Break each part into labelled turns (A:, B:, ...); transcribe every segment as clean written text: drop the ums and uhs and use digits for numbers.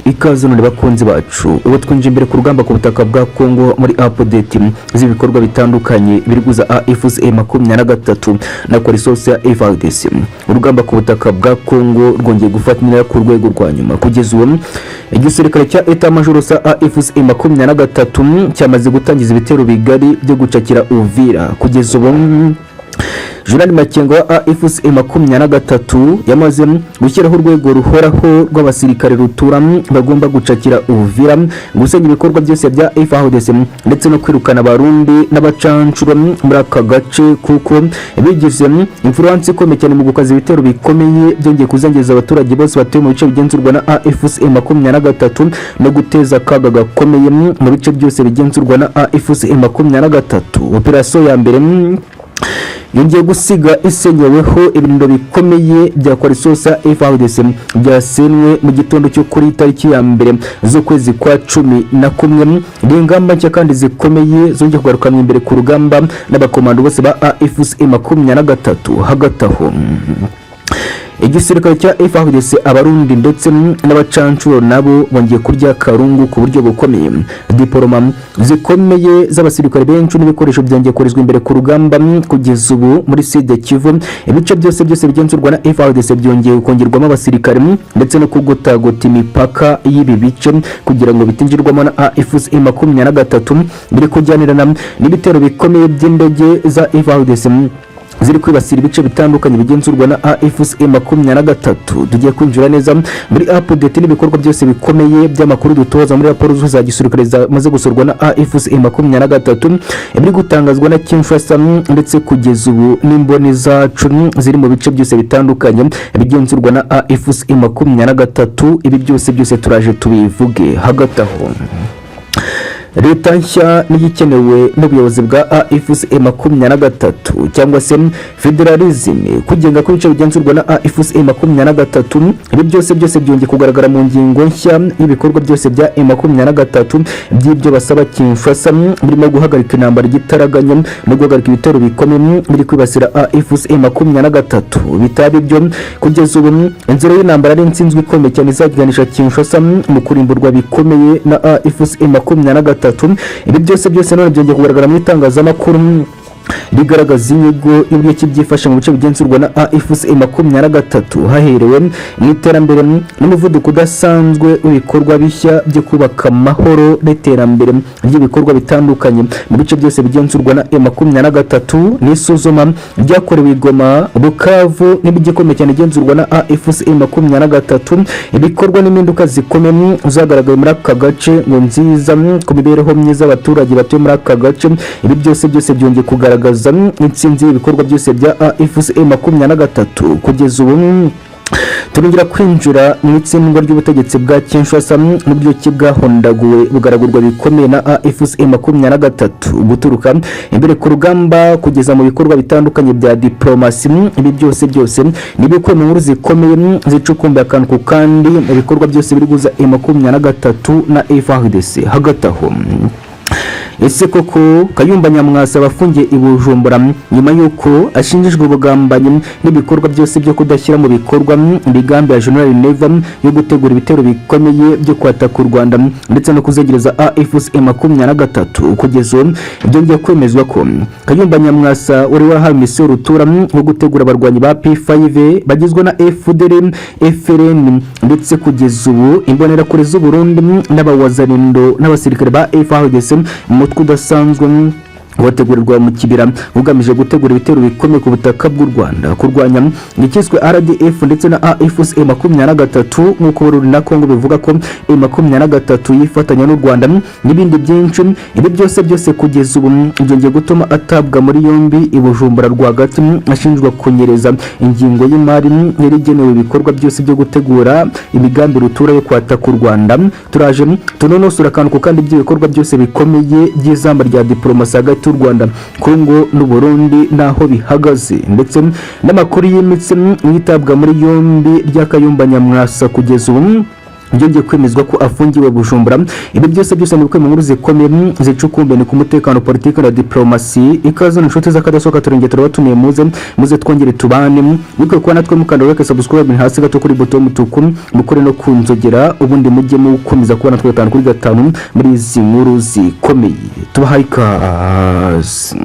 A: ikaze none bakunzi bacu ubu twinjiye imbere ku rugamba ku butaka bwa Kongo muri update z'ibikorwa bitandukanye biri guza AFC-M23 na Coalition ya FARDC. Urugamba ku butaka bwa Kongo rwongeye gufatira ku rwego rwa nyuma kugeza ubu igisirikare cya Etat Major sa AFC-M23 cyamaze gutangiza ibitero bigari byo gucakira Uvira. Kugeza ubu Jenerali Makengo wa AFC-M23 yamaze gushyiraho urwego ruhoraho rw'abasirikare rutura bagomba gucakira Uvira, gusenya ibikorwa byose bya FARDC ndetse no kwirukana abarundi n'abacancuro muri aka gace kuko bigize influence ikomeye cyane mu gukaza ibitero bikomeye byongeye kuzangiriza abaturage bose batuye mu bice bigenzurwa na AFC-M23 no guteza akaga gakomeye mu bice byose bigenzurwa na AFC-M23. Operasiyo ya mbere yongeye gusiga isenyeweho ibirindo bikomeye bya Coalition ya FARDC byasenwe mu gitondo cyo kuri tariki ya mbere z'ukwezi kwa 11. Ingamba nshya kandi zikomeye zongeye kugarukanwa imbere ku rugamba n'abakomando bose ba AFC-M23. Hagati aho igisirikare cya FARDC abarundi ndetse n'abacancuro nabo bongeye kurya karungu ku buryo bukomeye. Diploma zikomeye z'abasirikare benshi n'ibikoresho byongeye korizwa imbere ku rugamba kugeza ubu muri Sud Kivu. Ibice byose bigenzurwa na FARDC byongeye kongerwamo abasirikare ndetse no kugotagota imipaka y'ibi bice kugira ngo bitinjirwamo na AFC-M23 biri kujyanirana n'ibitero bikomeye by'indege za FARDC ziri kwibasira ibice bitandukanye bigenzurwa na AFC-M23. Tugiye kwinjira neza muri update n'ibikorwa byose bikomeye by'amakuru dutoza muri raporo za gisirikare zamaze gusorwa na AFC-M23 biri gutangazwa na Kinshasa ndetse kugeza ubu n'imboni zacu ziri mu bice byose bitandukanye bigenzurwa na AFC-M23. Ibi byose turaje tubivuge. Hagati aho leta nshya n'igikenewe n'ubuyobozi bwa AFC-M23 cyangwa se federalism kugenga ku bice bigenzurwa na AFC-M23. Ibi byose byongeye kugaragara mu ngingo nshya y'ibikorwa byose bya M23 by'ibyo basaba Kinshasa birimo guhagarika intambara igitaraganya no guhagarika ibitero bikomeye biri kwibasira AFC-M23. Bitaba byo kugeza ubu inzira y'intambara ari insinzwe ikomeye cyane izaganisha Kinshasa mu kurimburwa bikomeye na AFC-M23. Ibi byose none byongeye kugaragara mu itangazamakuru bigaragaza inyigo y'uburyo kibyifasha mu bice bigenzurwa na AFC-M23 haherewe mu iterambere n'umuvuduko udasanzwe w'ibikorwa bishya byo kubaka amahoro n'iterambere ry'ibikorwa bitandukanye mu bice byose bigenzurwa na M23. N'isuzuma ryakorewe Goma, Bukavu n'ibigikomeye cyane igenzurwa na AFC-M23. Ibikorwa n'impinduka zikomeye zagaragaye muri aka gace ngo nziza ku mibereho myiza abaturage batuye muri aka gace. Ibi byose byongeye kugaragaza intsinzi y'ibikorwa byose bya AFC-M23. Kugeza ubu turongera kwinjira mu itsindwa ry'ubutegetsi bwa Kinshasa mu buryo bwahondaguwe bugaragurwa bikomeye na AFC-M23 guturuka imbere ku rugamba kugeza mu bikorwa bitandukanye bya diplomasi. Ibi byose nibiko mu nkuru zikomeye zicukumbuye akantu ku kandi ibikorwa byose biri guza M23 na FARDC. Hagati aho ese koko Kayumba Nyamwasa bafungiye i Bujumbura nyuma yuko ashinjijwe ubugambanyi n'ibikorwa byose byo kudashyira mu bikorwa imigambi ya General Neva yo gutegura ibitero bikomeye byo kwataka u Rwanda ndetse no kuzegereza AFC-M23. Kugeza ubu byongeye kwemezwa ko Kayumba Nyamwasa wari warahawe misiyo rutura wo gutegura abarwanyi ba P5 bagizwe na FDL, FRN ndetse kugeza ubu imbonerakure z'u Burundi n'abawazanindo n'abasirikare ba FARDC kudasanzwe wategurirwa mu kibira ugamije gutegura ibitero bikomeye ku butaka bw'u Rwanda kurwanya nikiswe RDF ndetse na AFC-M23 nk'uko Burundi na Kongo bivuga ko M23 yifatanya n'u Rwanda n'ibindi byinshi. Ibi byose kugeza ubu byongeye gutuma atabwa muri yombi i Bujumbura rwagati ashinjwa kunyereza ingingo y'imari yari igenewe ibikorwa byose byo gutegura imigambi rutura yo kwataka u Rwanda. Turaje tunonosura akantu kandi by'ibikorwa byose bikomeye by'izamba rya diplomasi hagati y'u Rwanda, Kongo n'u Burundi naho bihagaze ndetse n'amakuru y'imitsi yitabwa muri yombi rya Kayumba Nyamwasa. Kugeza ubu byongeye kwemezwa ko afungiwe Bujumbura. Ibi byose ni uko mu nkuru zikomeye zicukumbene ku mutekano, politiki na diplomasi. Ikaze inshuti z'akadasohoka turenge turabatumiye muze twongere tubane wiko kuba natwe mukanda like subscribe hasi gato kuri buto y'umutuku mukore no kunzogera ubundi mujye mukomeza kubona natwe 5 kuri 5 muri izi nkuru zikomeye. Tubahaye ikaze.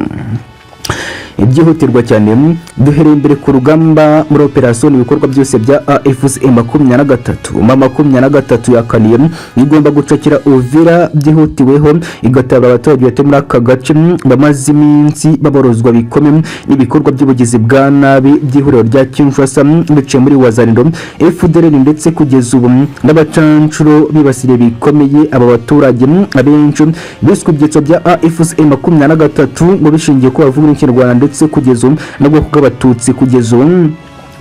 A: Ibyihutirwa cyane duhereye imbere ku rugamba muri operation ibikorwa byose bya AFCM 23 yakaniye igomba gucakira Uvira byihutiweho igatabara abaturage bate muri aka gace bamaze iminsi baborozwa bikomeye n'ibikorwa by'ubugizi bwa nabi by'ihuriro rya Kinshasa bice muri Wazalendo FDLR ndetse kugeza ubu n'abacancuro bibasire bikomeye aba baturage abenshi biswe ibyitso bya AFCM 23 ngo bishingiye ko bavuga n'Ikinyarwanda ndetse kugeza nabwo bw'abatutsi kugeza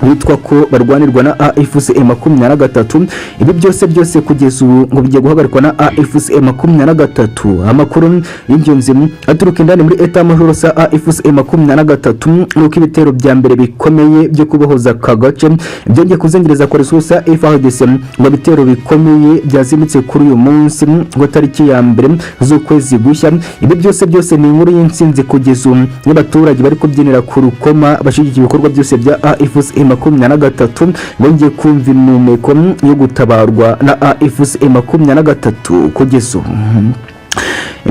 A: witwa ko barwanirwa na AFCM 23. Ibi byose kugeza ubu ngo bigiye guhagarikwa na AFCM 23. Amakuru y'ingenzi aturuka indani muri etat major sa AFCM 23 nuko ibitero bya mbere bikomeye byo kubohoza kagace byongeye kuzengereza kwa resource FARDC ngo bitero bikomeye byazimitse kuri uyu munsi ngo tariki ya mbere z'ukwezi gushya. Ibi byose ni inkuru y'insinzi kugeza ubu y'abaturage bari kubyinira ku rukoma bashigikiye ibikorwa byose bya AFCM 23 bongeye kumva inumeko yo gutabarwa na AFCM 23 kugeza ubu.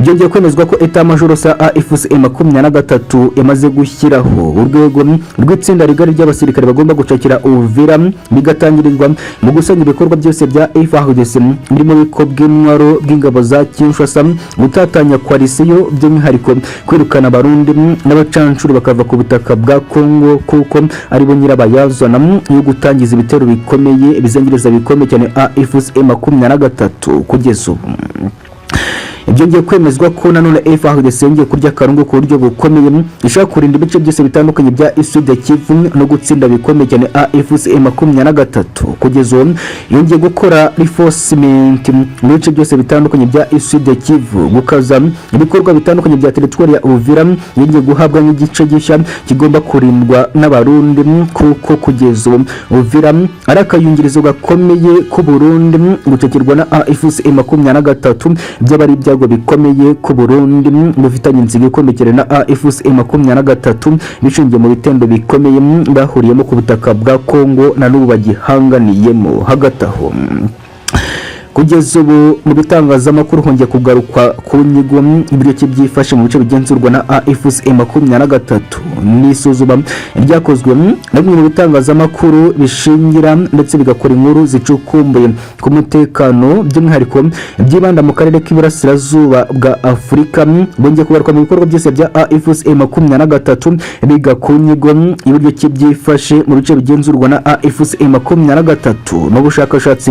A: Byongeye kwemezwa ko etat major sa AFCM 23 yamaze gushyiraho urwego rw'itsinda rigari ry'abasirikare bagomba gucakira Uvira bigatangirizwa mu gusanya ibikorwa byose bya FARDC birimo bikobwe intwaro bw'ingabo za Kinshasa gutatanya koalisiyo by'umwihariko kwirukana abarundi n'abacancuro bakava ku butaka bwa Kongo kuko ari bo nyirabayazana yo gutangiza ibitero bikomeye bizengereza bikomeye cyane AFCM 23 kugeza ubu. Byongeye kwemezwa ko nanone FARDC yongeye kurya karungu ku buryo bukomeye ishaka kurinda ibice byose bitandukanye bya Sud Kivu no gutsinda bikomeye cyane AFCM 23 kugeza ubu yongeye gukora reinforcement mu bice byose bitandukanye bya Sud Kivu gukaza ibikorwa bitandukanye bya territoire ya Uvira yongeye guhabwa n'igice gishya kigomba kurindwa n'abarundi kuko kugeza ubu Uvira ari akayungirizo gakomeye ku Burundi gucakirwa na AFCM 23 by'abari byago bikomeye ku Burundi bufitanye inzigo ikomeye na AFCM 23 bishingiye mu bitendo bikomeye bahuriyemo ku butaka bwa Kongo na n'ubu bagihanganiyemo hagati aho. Kugeza ubu mu bitangazamakuru hongeye kugarukwa ku nyigo ibyo cy'ibyifashe mu bice bigenzurwa na AFCM 23 n'isuzuma ryakozwe na bimwe mu bitangazamakuru bishingira ndetse bigakora inkuru zicukumbuye ku mutekano by'umwihariko byibanda mu karere k'Iburasirazuba bwa Afurika. Bongeye kugaruka mu bikorwa byose bya AFCM 23 biga ku nyigo ibyo cy'ibyifashe mu bice bigenzurwa na AFCM 23 n'ubushakashatsi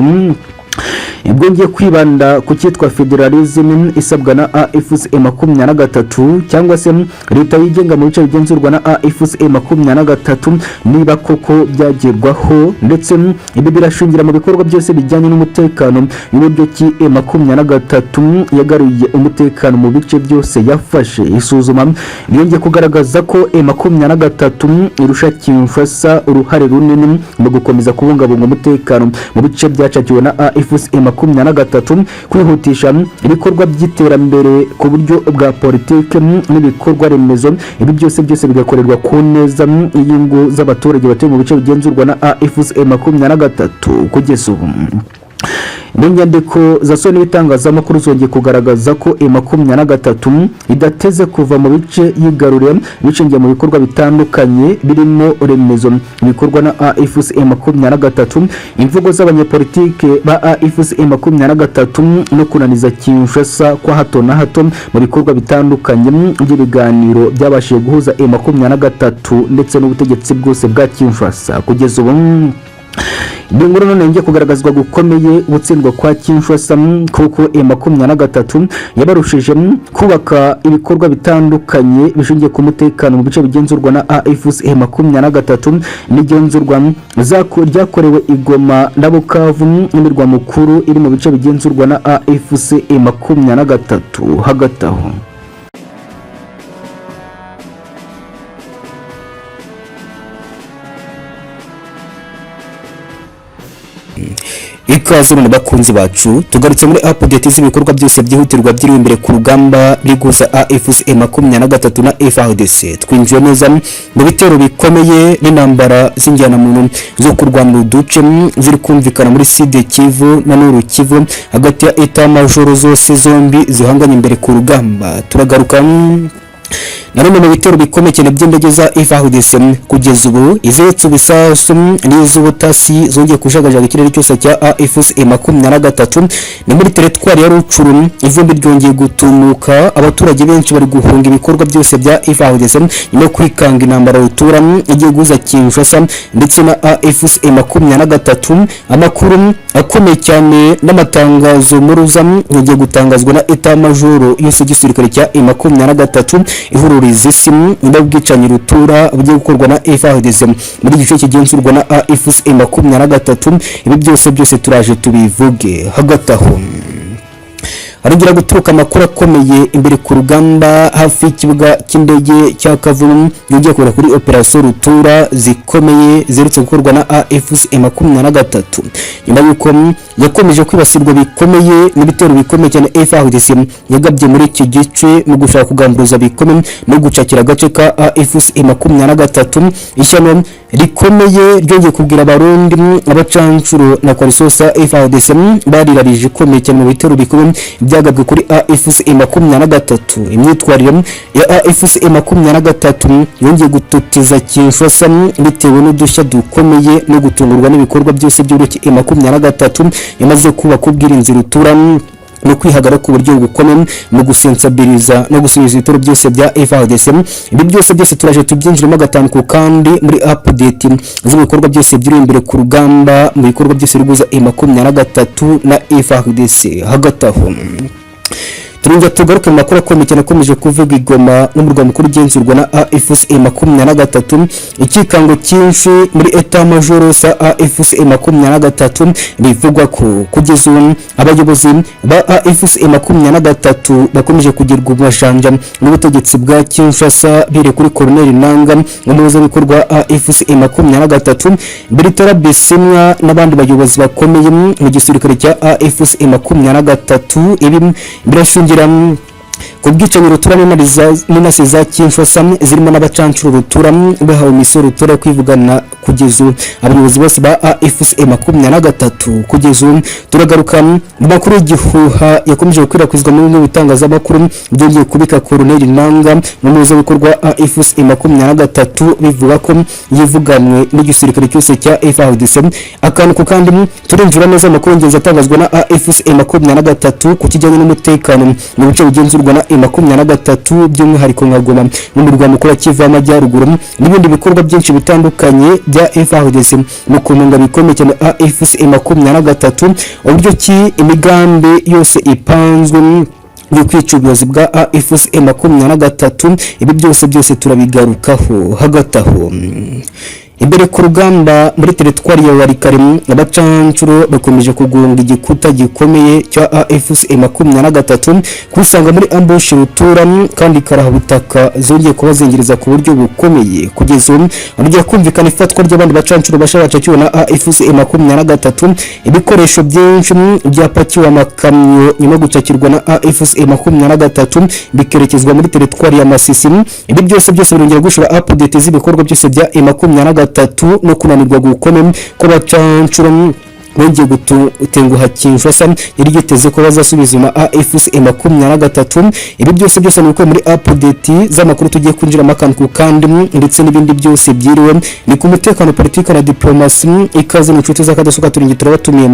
A: bwongeye kwibanda ku cyitwa federalism isabwa na AFCM 23 cyangwa se leta yigenga mu bice bigenzurwa na AFCM 23 niba koko byagerwaho ndetse ibi birashingira mu bikorwa byose bijyanye n'umutekano y'uburyo ki M23 yagaruye umutekano mu bice byose yafashe. Isuzuma byongeye kugaragaza ko M23 irusha Kinshasa uruhare runini mu gukomeza kubungabunga umutekano mu bice byacakiwe na AFCM 23 kwihutisha ibikorwa by'iterambere ku buryo bwa politike n'ibikorwa remezo. Ibi byose bigakorerwa ku neza y'ingo z'abaturage batuye mu bice bigenzurwa na AFCM 23 kugeza ubu. Inyandiko zasoni bitangazamakuru zongeye kugaragaza ko M23 idateze kuva mu bice yigaruriye bishingiye mu bikorwa bitandukanye birimo remezo bikorwa na AFCM 23, imvugo z'abanyepolitike ba AFCM 23 no kunaniza Kinshasa kwa hato na hato mu bikorwa bitandukanye by'ibiganiro byabashije guhuza M23 ndetse n'ubutegetsi bwose bwa Kinshasa. Kugeza ubu Binguru none ngiye kugaragazwa gukomeye ubutsindwa kwa Kinshasa kuko M23 yabarushije kubaka ibikorwa bitandukanye bishingiye ku mutekano mu bice bigenzurwa na AFCM 23 n'igenzurwa ryakorewe Igoma na Bukavu n'imirwa mukuru iri mu bice bigenzurwa na AFCM 23 hagati aho. ikaze mu bakunzi bacu tugarutse muri update z'ibikorwa byose byihutirwa byiri imbere ku rugamba biguza AFC M23 na FARDC. Twinjiye neza mu bitero bikomeye n'intambara z'injyana muntu zo kurwana uduce ziri kumvikana muri Sud Kivu na Nord Kivu hagati ya Etat Major zose zombi zihanganye imbere ku rugamba. Turagaruka na none mu bitero bikomeye cyane by'indege za FARDC kugeza ubu izetse bisasu n'iz'ubutasi zongeye kujagajaga ikirere cyose cya AFC M23 ni muri teritwari ya Rucuru. Ivumbi ryongeye gutumuka, abaturage benshi bari guhunga ibikorwa byose bya FARDC no kwikanga intambara rutura igiye guza Kinshasa ndetse na AFC M23. Amakuru akomeye cyane n'amatangazo muruza yagiye gutangazwa na Etat Major yose gisirikare cya M23 ihururiza n'ubwicanyi rutura bugiye gukorwa na FARDC muri gice kigenzurwa na AFC M23. Ibi byose turaje tubivuge. Hagati aho harongera guturuka amakuru akomeye imbere ku rugamba hafi y'ikibuga cy'indege cya Kavumu yongeye kubera kuri operation rutura zikomeye zerutse gukorwa na AFC M23 nyuma yuko yakomeje kwibasirwa bikomeye n'ibitero bikomeye cyane FARDC yagabye muri iki gice mu gushaka kugamburuza bikomeye no gucakira agace ka AFC M23. Ishyano rikomeye ryongeye kubwira abarundi abacancuro na kwarisosa FARDC barirarije ikomeye cyane mu bitero bikomeye byagabwe kuri AFC M23. Imyitwarire ya AFC M23 yongeye gutoteza Kinshasa bitewe n'udushya dukomeye no gutungurwa n'ibikorwa byose by'uruki M23 yamaze kuba kubwirinzi rutura no kwihagara ku buryo bukomeye mu gusensabiliza no gusubiza ibitoro byose bya FARDC. Ibi byose turaje tubyinjiremo gatanku kandi muri update z'ibikorwa byose byiri imbere ku rugamba mu bikorwa byose riguza M23 na FARDC. Hagati aho turunga tugaruke mu makuru akomeye cyane akomeje kuvuga Igoma n'umurwa mukuru ugenzurwa na AFC M23. Ikikango cyinshi muri Etat Major sa AFC M23 bivugwa ko kugeza ubu abayobozi ba AFC M23 bakomeje kugirwa ubashanja n'ubutegetsi bwa Kinshasa bire kuri Colonel Nanga umuyobozi w'ibikorwa AFC M23 Bertrand Bisimwa n'abandi bayobozi bakomeye mu gisirikare cya AFC M23. Ibi birashingira kubwicanyi rutura n'inase za Kinshasa zirimo n'abacancuro rutura bahawe imisoro rutura kwivugana kugeza abayobozi bose ba AFC M23. Kugeza turagaruka mu makuru y'igihuha yakomeje gukwirakwizwa mu bitangazamakuru byongeye kubika Colonel Nanga n'umuyobozi w'ibikorwa AFC M23 bivuga ko yivuganwe n'igisirikare cyose cya FARDC. Akantu kandi turinjira neza amakuru ngenzi atangazwa na AFC M23 ku kijyanye n'umutekano mu bice bigenzurwa na M23 by'umwihariko nka Goma n'umurwa mukuru wa Kivu y'Amajyaruguru n'ibindi bikorwa byinshi bitandukanye bya FARDC mu kumunga bikomeye cyane AFC M23. uburyo ki imigambi yose ipanzwe yo kwica ubuyobozi bwa AFC M23. Ibi byose turabigarukaho. Hagati aho imbere ku rugamba muri teritwari ya Warikare abacancuro bakomeje kugunga igikuta gikomeye cya AFC M23 kwisanga muri ambush rutura kandi karahabutaka zongeye kubazengereza ku buryo bukomeye. Kugeza ubu arugiye kumvikana ifatwa ry'abandi bacancuro bashabacakiwe na AFC M23. Ibikoresho byinshi byapakiwe amakamyo nyuma gucakirwa na AFC M23 bikerekezwa muri teritwari ya Masisi. Ibi byose birongera gushura update z'ibikorwa byose bya M23 no kunanirwa gukomeye ko bacancuro bongeye gutenguha Kinshasa yari giteze ko bazasubiza na AFC M23. Ibi byose ni uko muri update z'amakuru tugiye kwinjira makanku kandi ndetse n'ibindi byose byiriwe ni ku mutekano politiki na diplomasi. Ikaze n'inshuti z'akadasuka turingitura batumiye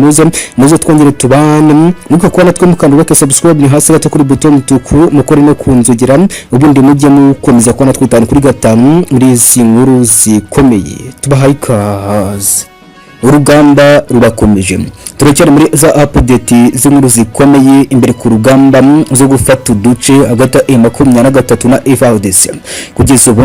A: muze twongere tubane nuko kubona twe mukandura ke subscribe ni hasi gato kuri button tuku mukore no kunzugira ubundi mujye mukomeza kubona twitana kuri gatanu muri izi nkuru zikomeye. Tubahaye ikaze. Urugamba rurakomeje turacyari muri za update z'inkuru zikomeye imbere ku rugamba zo gufata uduce hagati ya M23 na FARDC. Kugeza ubu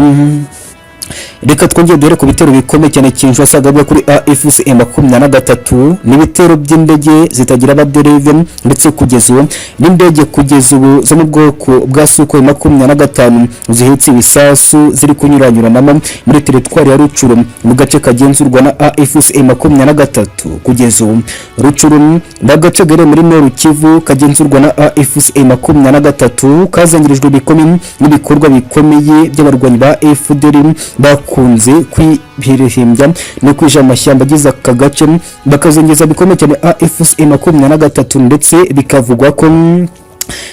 A: reka twongere duhere ku bitero bikomeye cyane Kinshasa agabwa kuri AFC M23 n'ibitero by'indege zitagira abadereve ndetse kugeza ubu n'indege kugeza ubu zo mu bwoko bwa Sukhoi 25 zihetse ibisasu ziri kunyuranyuranamo muri teritwari ya Rucuru mu gace kagenzurwa na AFC M23 kugeza ubu Rucuru n'agace gere muri Nord Kivu kagenzurwa na AFC M23 kazangirijwe bikomeye n'ibikorwa bikomeye by'abarwanyi ba FDL bakunze kwihirihimbya no kwija amashyamba agize aka gace bakazongeza bikomeye cyane AFC M23 ndetse bikavugwa ko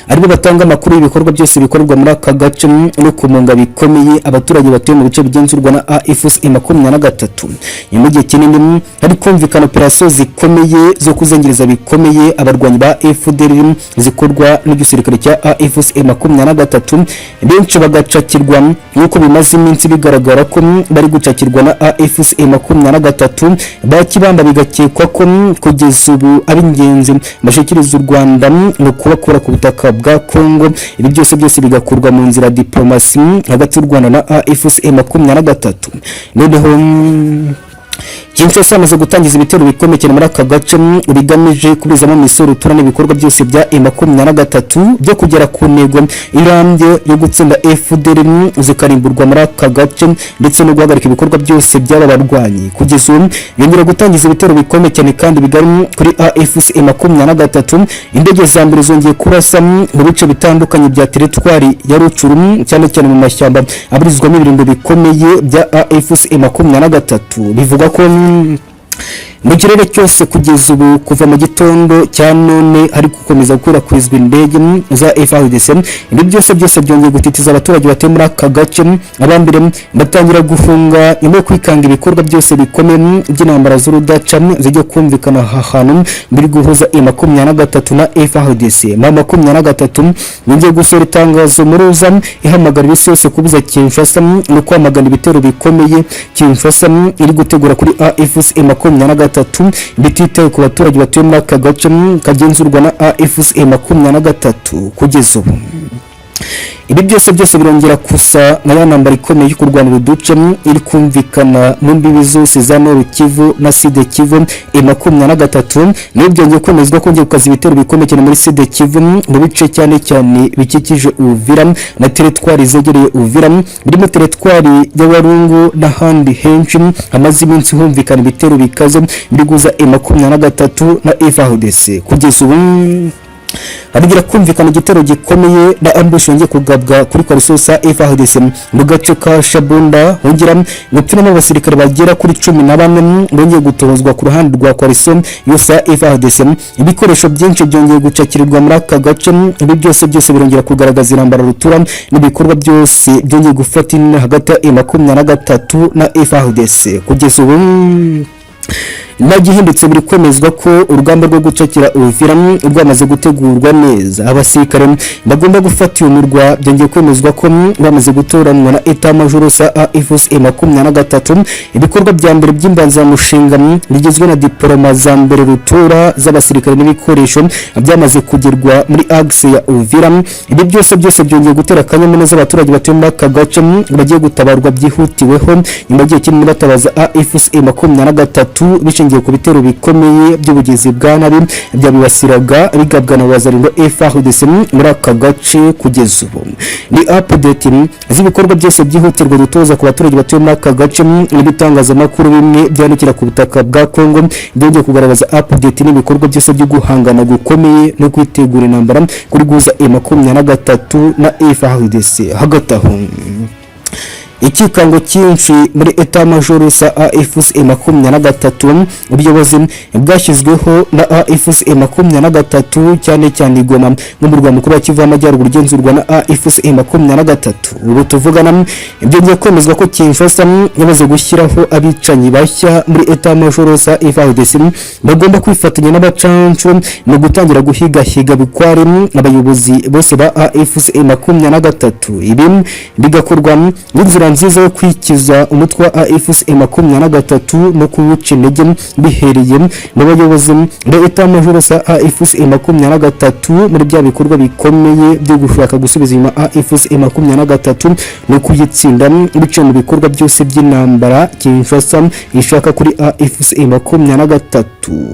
A: aribo batanga amakuru y'ibikorwa byose bikorwa muri aka gace no kumunga bikomeye abaturage batuye mu bice bigenzurwa na AFC M23 mu gihe kinini hari kumvikana operasiyo zikomeye zo kuzengereza bikomeye abarwanyi ba FDL zikorwa n'igisirikare cya AFC M23 benshi bagacakirwa nk'uko bimaze iminsi bigaragara ko bari gucakirwa na AFC M23 bakibamba bigakekwa ko kugeza ubu ab'ingenzi bashikiriza u Rwanda no kubakura ku butaka bwa Kongo. Ibi byose bigakurwa mu nzira diplomasi hagati y'u Rwanda na AFC M23. Noneho Kinshasa amaze gutangiza ibitero bikomeye cyane muri aka gace bigamije kubizamo misoro turane ibikorwa byose bya M23 byo kugera ku ntego irambye yo gutsinda FDL zikarimburwa muri aka gace ndetse no guhagarika ibikorwa byose by'aba barwanyi. Kugeza ubu yongera gutangiza ibitero bikomeye cyane kandi bigari kuri AFC M23. Indege za mbere zongeye kurasa mu bice bitandukanye bya teritwari ya Rucuru cyane mu mashyamba aburizwamo ibirindo bikomeye bya AFC M23. Bivuga ko mu kirere cyose kugeza ubu kuva mu gitondo cya none hari gukomeza gukwirakwizwa indege za FARDC. Ibi byose byongeye gutitiza abaturage batuye muri aka gace abambere batangira gufunga nyuma yo kwikanga ibikorwa byose bikomeye by'intambara z'urudaca zijya kumvikana ahantu biri guhuza M23 na FARDC. M23 yongeye gusohora itangazo muruza ihamagarira isi yose kubuza Kinshasa no kwamagana ibitero bikomeye Kinshasa iri gutegura kuri AFC M23 bititaye ku baturage batuye muri aka gace kagenzurwa na AFC M23 kugeza ubu. Ibi byose birongera kusa na ntambara ikomeye yo kurwanira uduce iri kumvikana mu mbibi zose za Nord Kivu na Sud Kivu. M23 niyo byongeye kwemezwa ko ngiye gukaza ibitero bikomeye cyane muri Sud Kivu mu bice cyane bikikije Uvira na teritwari zegereye Uvira birimo teritwari ya Warungu n'ahandi henshi amaze iminsi humvikana ibitero bikaze biguza M23 na FARDC. Kugeza ubu habigira kumvikana igitero gikomeye na ambush yongeye kugabwa kuri Karisosa FARDC mu gace ka Shabunda hongera gupfiramo abasirikare bagera kuri 14 bongeye gutozwa ku ruhande rwa Kariso yose FARDC. Ibikoresho byinshi byongeye gucakirirwa muri aka gace. Ibi byose birongera kugaragaza intambara rutura n'ibikorwa byose byongeye gufata hagati ya M23 na FARDC. Kugeza ubu nagihindutse biri kwemezwa ko urugamba rwo gucakira Uvira rwamaze gutegurwa neza. Abasirikare bagomba gufata uyu murwa byongeye kwemezwa ko bamaze gutoranwa na Etat Major sa AFC M23. Ibikorwa bya mbere by'imbanza mushinga bigizwe na diploma za mbere rutura z'abasirikare n'ibikoresho byamaze kugerwa muri axe ya Uvira. Ibi byose byongeye gutera akanyamuneza abaturage batuye muri aka gace bagiye gutabarwa byihutiweho nyuma y'igihe kinini batabaza AFC M23 bishingiye ku bitero bikomeye by'ubugizi bwa nabi byabibasiraga bigabwa na wazarindo FARDC muri aka gace. Kugeza ubu ni update z'ibikorwa byose byihutirwa gutoza ku baturage batuye muri aka gace n'ibitangazamakuru bimwe byandikira ku butaka bwa Kongo byongeye kugaragaza update n'ibikorwa byose byo guhangana gukomeye no kwitegura intambara kuri guza M23 na FARDC. Hagati aho ikikango cyinshi muri Etat Major sa AFC M23 ubuyobozi bwashyizweho na AFC M23 cyane Goma n'umurwa mukuru wa Kivu y'Amajyaruguru ugenzurwa na AFC M23. Ubu tuvugana ibyo ngiye kwemezwa ko Kinshasa yamaze gushyiraho abicanyi bashya muri Etat Major sa FARDC bagomba kwifatanya n'abacancu no gutangira guhiga bikwari abayobozi bose ba AFC M23. Ibi bigakorwa n'inzira
B: inzira nziza yo kwikiza umutwe wa AFC/M23 no kuwuca intege bihereye mu bayobozi leta majoro sa AFC/M23 muri bya bikorwa bikomeye byo gushaka gusubiza inyuma AFC/M23 no kuyitsinda bice mu bikorwa byose by'intambara Kinshasa ishaka kuri AFC/M23.